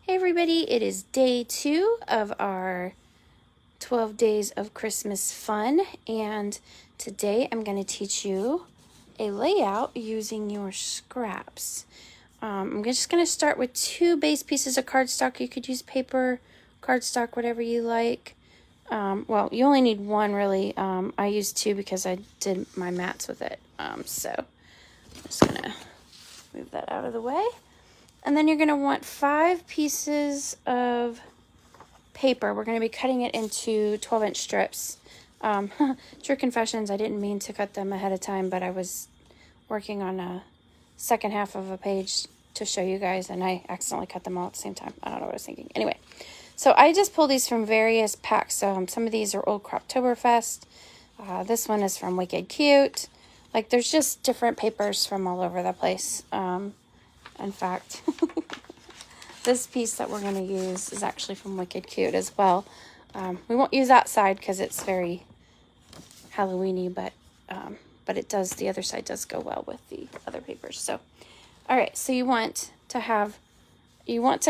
Hey everybody, it is day 2 of our 12 days of Christmas fun, and today I'm going to teach you a layout using your scraps. I'm just going to start with 2 base pieces of cardstock. You could use paper, cardstock, whatever you like. Well, you only need 1 really. I used 2 because I did my mats with it. So I'm just going to move that out of the way. And then you're going to want 5 pieces of paper. We're going to be cutting it into 12-inch strips. True confessions, I didn't mean to cut them ahead of time, but I was working on a second half of a page to show you guys, and I accidentally cut them all at the same time. I don't know what I was thinking. Anyway, so I just pulled these from various packs. Some of these are Old Croptoberfest. This one is from Wicked Cute. Like, there's just different papers from all over the place. In fact, this piece that we're going to use is actually from Wicked Cute as well. We won't use that side because it's very Halloween-y, but it does, the other side does go well with the other papers. So, all right, so you want to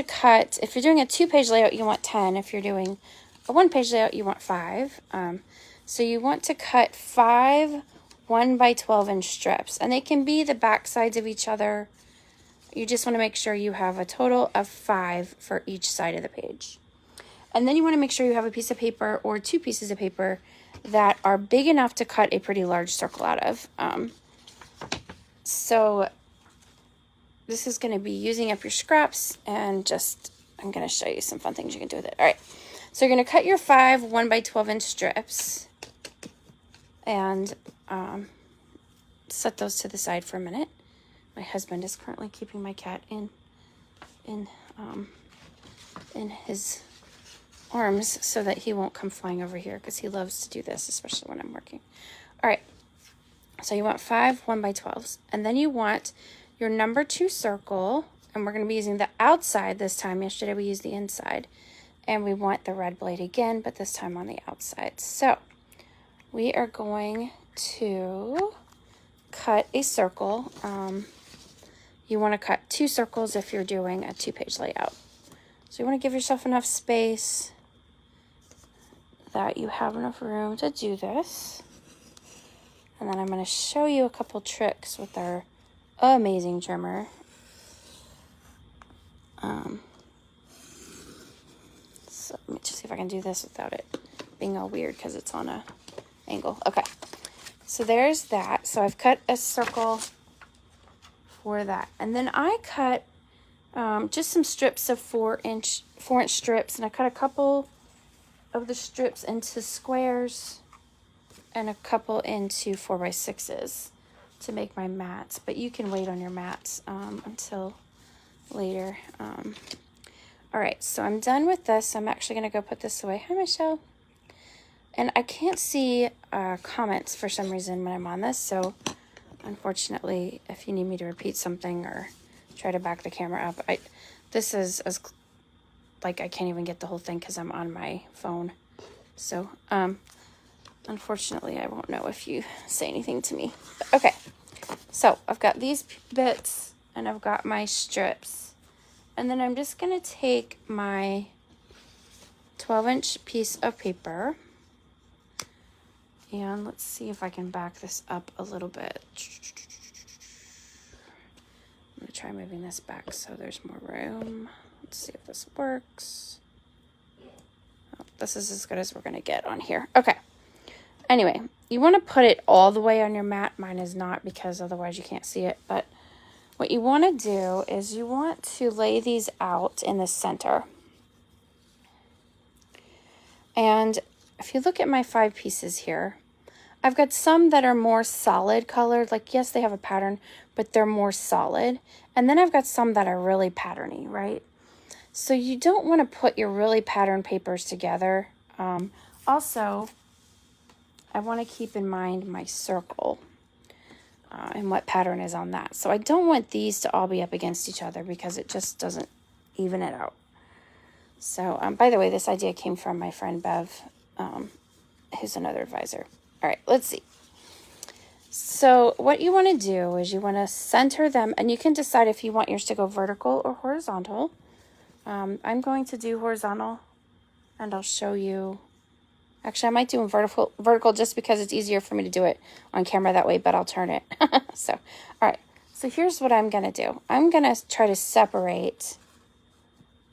cut, if you're doing a 2-page layout, you want 10. If you're doing a 1-page layout, you want 5. So you want to cut 5 1x12-inch strips, and they can be the back sides of each other. You just want to make sure you have a total of 5 for each side of the page. And then you want to make sure you have a piece of paper or 2 pieces of paper that are big enough to cut a pretty large circle out of. So this is going to be using up your scraps, and I'm going to show you some fun things you can do with it. All right, so you're going to cut your 5 1x12-inch strips and set those to the side for a minute. My husband is currently keeping my cat in his arms so that he won't come flying over here, because he loves to do this, especially when I'm working. All right, so you want 5 1x12s, and then you want your number 2 circle, and we're going to be using the outside this time. Yesterday we used the inside, and we want the red blade again, but this time on the outside. So we are going to cut a circle. You want to cut 2 circles if you're doing a 2-page layout. So you want to give yourself enough space that you have enough room to do this. And then I'm going to show you a couple tricks with our amazing trimmer. So let me just see if I can do this without it being all weird because it's on an angle. Okay, so there's that. So I've cut a circle for that, and then I cut just some strips of 4-inch strips, and I cut a couple of the strips into squares and a couple into 4x6s to make my mats, but you can wait on your mats until later. All right, so I'm done with this. I'm actually going to go put this away. Hi, Michelle. And I can't see comments for some reason when I'm on this, so unfortunately, if you need me to repeat something or try to back the camera up, this is as like I can't even get the whole thing because I'm on my phone. So unfortunately, I won't know if you say anything to me. But, okay, so I've got these bits and I've got my strips, and then I'm just gonna take my 12-inch piece of paper. And let's see if I can back this up a little bit. I'm going to try moving this back so there's more room. Let's see if this works. Oh, this is as good as we're going to get on here. Okay. Anyway, you want to put it all the way on your mat. Mine is not, because otherwise you can't see it. But what you want to do is you want to lay these out in the center. And if you look at my 5 pieces here, I've got some that are more solid colored. Like, yes, they have a pattern, but they're more solid. And then I've got some that are really patterny, right? So you don't want to put your really patterned papers together. Also, I want to keep in mind my circle and what pattern is on that. So I don't want these to all be up against each other because it just doesn't even it out. So, by the way, this idea came from my friend Bev, who's another advisor. All right, let's see. So what you want to do is you want to center them, and you can decide if you want yours to go vertical or horizontal. I'm going to do horizontal, and I'll show you. Actually, I might do vertical just because it's easier for me to do it on camera that way, but I'll turn it. So, all right. So here's what I'm going to do. I'm going to try to separate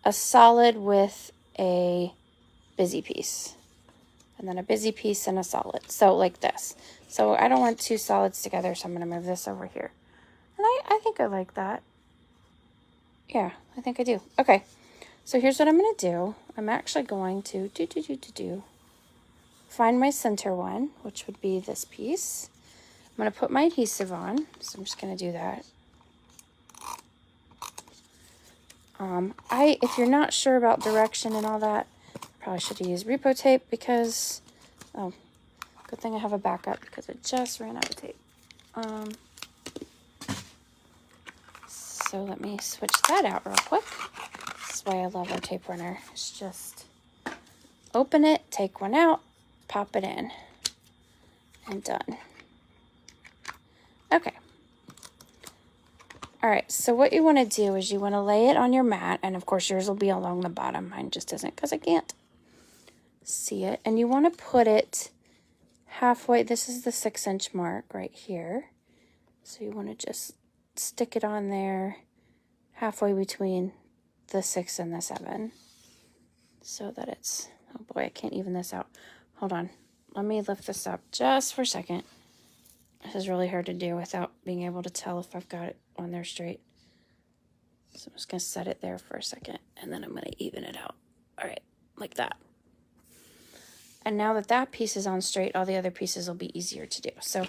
a solid with a busy piece, and then a busy piece and a solid. So like this. So I don't want two solids together, so I'm going to move this over here. And I think I like that. Yeah, I think I do. Okay. So here's what I'm going to do. I'm actually going to find my center one, which would be this piece. I'm going to put my adhesive on, so I'm just going to do that. If you're not sure about direction and all that, probably should have used Repo tape because, oh, good thing I have a backup because I just ran out of tape. So let me switch that out real quick. That's why I love our tape runner. It's just open it, take one out, pop it in, and done. Okay. All right, so what you want to do is you want to lay it on your mat, and of course yours will be along the bottom. Mine just isn't because I can't see it. And you want to put it halfway. This is the 6-inch mark right here. So you want to just stick it on there halfway between the 6 and the 7 so that it's, oh boy, I can't even this out. Hold on. Let me lift this up just for a second. This is really hard to do without being able to tell if I've got it on there straight. So I'm just going to set it there for a second, and then I'm going to even it out. All right, like that. And now that that piece is on straight, all the other pieces will be easier to do. So,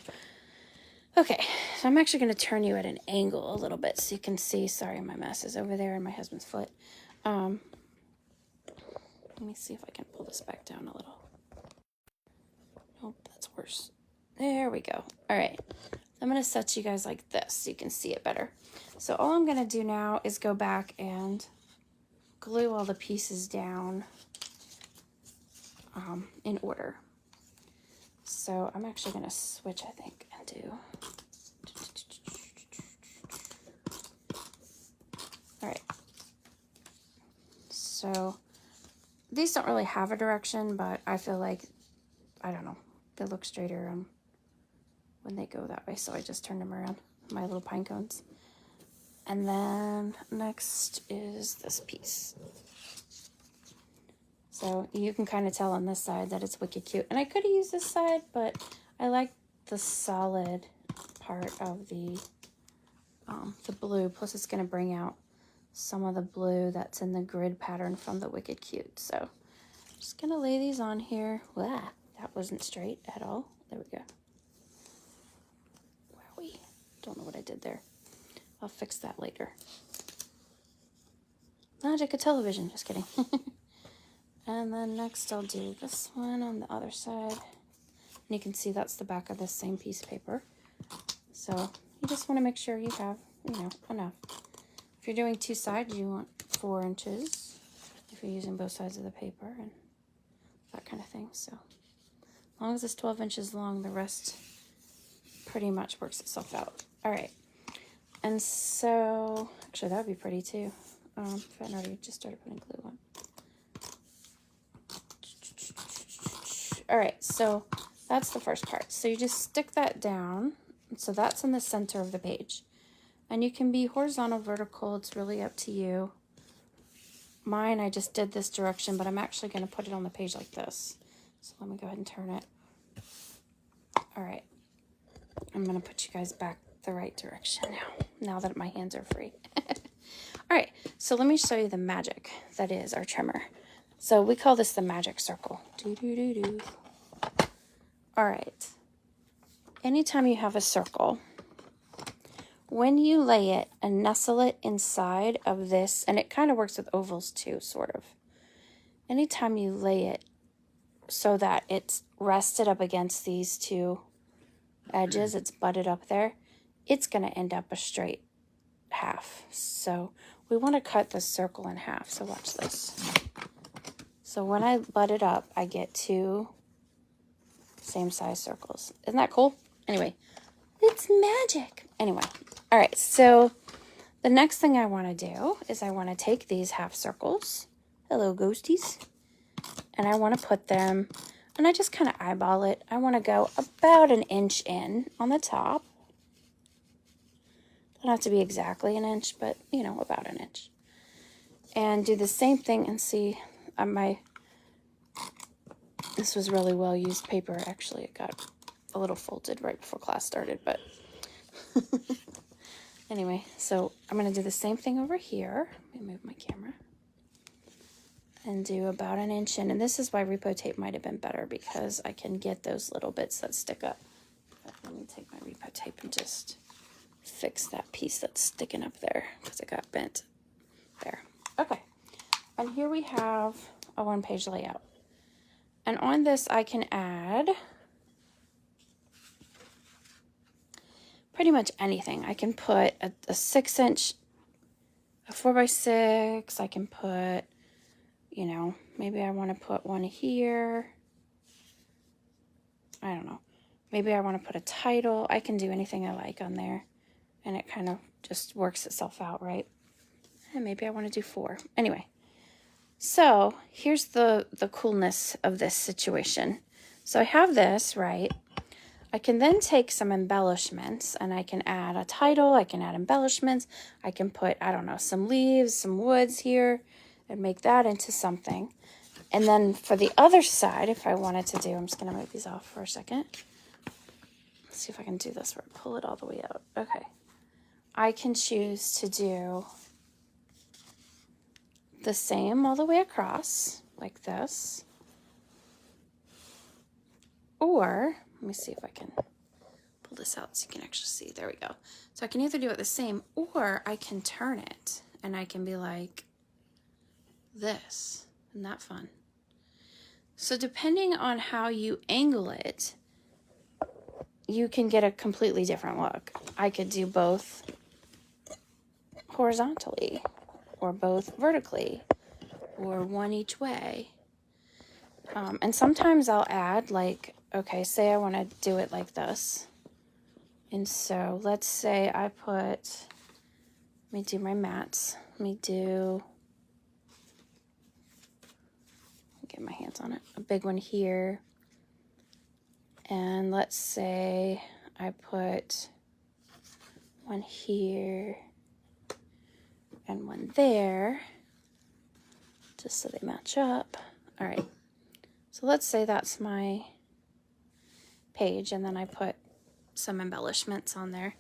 okay, so I'm actually going to turn you at an angle a little bit so you can see. Sorry, my mess is over there and my husband's foot. Let me see if I can pull this back down a little. Nope, that's worse. There we go. All right. I'm going to set you guys like this so you can see it better. So all I'm going to do now is go back and glue all the pieces down in order. So I'm actually going to switch, I think, and do... All right. So these don't really have a direction, but I feel like, I don't know, they look straighter when they go that way, so I just turned them around, my little pine cones. And then next is this piece. So you can kind of tell on this side that it's wicked cute. And I could have used this side, but I like the solid part of the blue. Plus it's going to bring out some of the blue that's in the grid pattern from the Wicked Cute. So I'm just going to lay these on here. Wow, that wasn't straight at all. There we go. Wowie. Don't know what I did there. I'll fix that later. Magic of television. Just kidding. And then next I'll do this one on the other side. And you can see that's the back of this same piece of paper. So you just want to make sure you have, enough. If you're doing two sides, you want 4 inches. If you're using both sides of the paper and that kind of thing. So as long as it's 12 inches long, the rest pretty much works itself out. All right. And so, actually that would be pretty too. If I hadn't already just started putting glue on. All right, so that's the first part. So you just stick that down. So that's in the center of the page. And you can be horizontal, vertical. It's really up to you. Mine, I just did this direction, but I'm actually going to put it on the page like this. So let me go ahead and turn it. All right. I'm going to put you guys back the right direction now that my hands are free. All right, so let me show you the magic that is our trimmer. So we call this the magic circle. Doo-doo-doo-doo. All right. Anytime you have a circle, when you lay it and nestle it inside of this, and it kind of works with ovals too, sort of. Anytime you lay it so that it's rested up against these two edges, it's butted up there, it's going to end up a straight half. So we want to cut the circle in half. So watch this. So when I butt it up, I get 2 same size circles. Isn't that cool? Anyway, it's magic. Anyway, all right. So The next thing I want to do is I want to take these half circles, hello ghosties, and I want to put them, and I just kind of eyeball it. I want to go about 1 inch in on the top. Doesn't have to be exactly 1 inch, but you know, about 1 inch. And do the same thing and see this was really well used paper. Actually, it got a little folded right before class started, but anyway, so I'm going to do the same thing over here. Let me move my camera. And do about 1 inch in. And this is why repo tape might have been better, because I can get those little bits that stick up. But let me take my repo tape and just fix that piece that's sticking up there because it got bent there. Okay. And here we have a 1-page layout. And on this I can add pretty much anything. I can put a 6-inch, a 4x6. I can put, you know, maybe I want to put one here. I don't know. Maybe I want to put a title. I can do anything I like on there. And it kind of just works itself out, right? And maybe I want to do 4. Anyway, so here's the coolness of this situation. So I have this, right? I can then take some embellishments and I can add a title. I can add embellishments. I can put, I don't know, some leaves, some woods here, and make that into something. And then for the other side, if I wanted to do, I'm just going to move these off for a second. Let's see if I can do this where I pull it all the way out. Okay. I can choose to do the same all the way across, like this. Or, let me see if I can pull this out so you can actually see. There we go. So I can either do it the same, or I can turn it, and I can be like this. Isn't that fun? So depending on how you angle it, you can get a completely different look. I could do both horizontally, or both vertically, or one each way. And sometimes I'll add, like, okay, say I want to do it like this. And so let's say I put, let me do my mats. Let me get my hands on it. A big one here. And let's say I put one here and one there, just so they match up. All right. So let's say that's my page, and then I put some embellishments on there.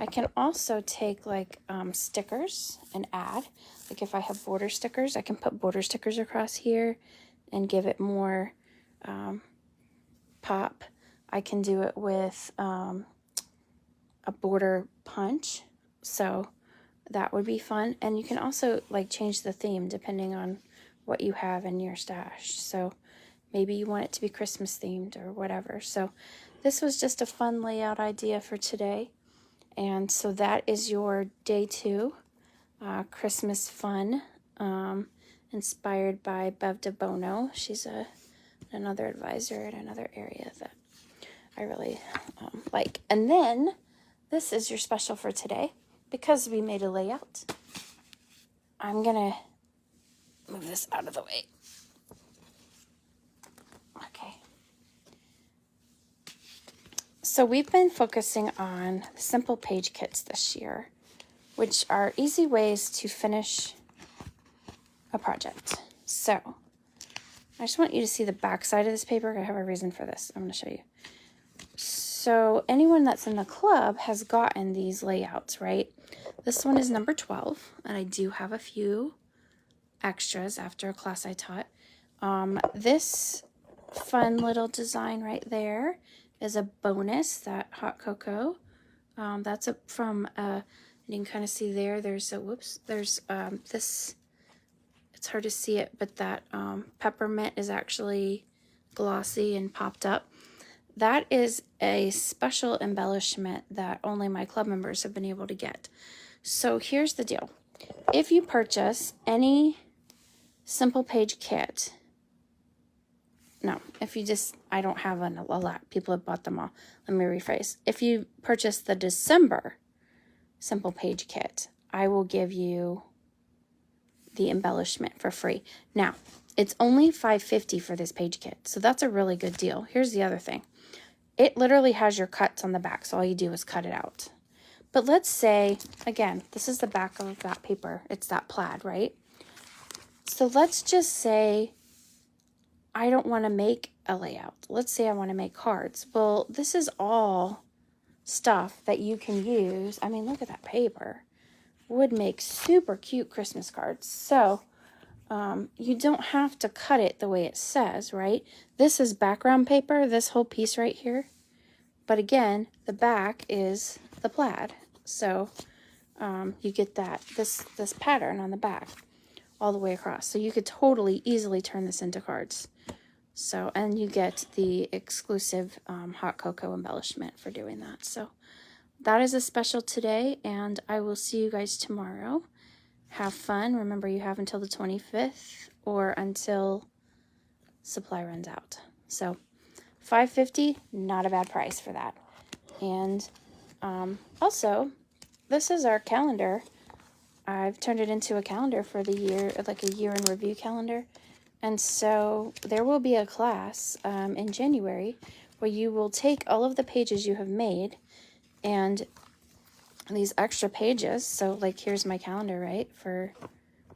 I can also take like stickers and add. Like if I have border stickers, I can put border stickers across here and give it more pop. I can do it with a border punch, so that would be fun. And you can also like change the theme depending on what you have in your stash. So maybe you want it to be Christmas themed or whatever. So this was just a fun layout idea for today. And so that is your day 2 Christmas fun, inspired by Bev DeBono. She's another advisor at another area that I really like. And then this is your special for today. Because we made a layout, I'm gonna move this out of the way. Okay. So we've been focusing on simple page kits this year, which are easy ways to finish a project. So I just want you to see the back side of this paper. I have a reason for this. I'm going to show you. So anyone that's in the club has gotten these layouts, right? This one is number 12, and I do have a few extras after a class I taught. This fun little design right there is a bonus, that hot cocoa. That's from, you can kind of see there, there's this, it's hard to see it, but that peppermint is actually glossy and popped up. That is a special embellishment that only my club members have been able to get. So here's the deal. If you purchase any simple page kit, no, if you just, I don't have a lot. People have bought them all. Let me rephrase. If you purchase the December simple page kit, I will give you the embellishment for free. Now, it's only $5.50 for this page kit, so that's a really good deal. Here's the other thing. It literally has your cuts on the back, so all you do is cut it out. But let's say, again, this is the back of that paper. It's that plaid, right? So let's just say I don't want to make a layout. Let's say I want to make cards. Well, this is all stuff that you can use. I mean, look at that paper. Would make super cute Christmas cards. So you don't have to cut it the way it says, right? This is background paper, this whole piece right here. But again, the back is the plaid. So you get this pattern on the back all the way across. So you could totally easily turn this into cards. So, and you get the exclusive hot cocoa embellishment for doing that. So that is a special today, and I will see you guys tomorrow. Have fun. Remember, you have until the 25th or until supply runs out. So $5.50, not a bad price for that. And also, this is our calendar. I've turned it into a calendar for the year, like a year in review calendar. And so there will be a class in January where you will take all of the pages you have made and these extra pages. So like here's my calendar, right, for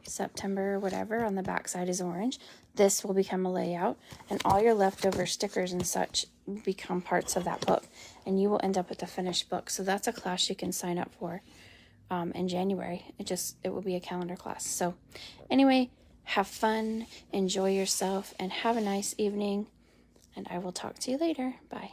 September or whatever. On the back side is orange. This will become a layout, and all your leftover stickers and such become parts of that book, and you will end up with a finished book. So that's a class you can sign up for in January. It will be a calendar class. So anyway, have fun, enjoy yourself, and have a nice evening, and I will talk to you later. Bye.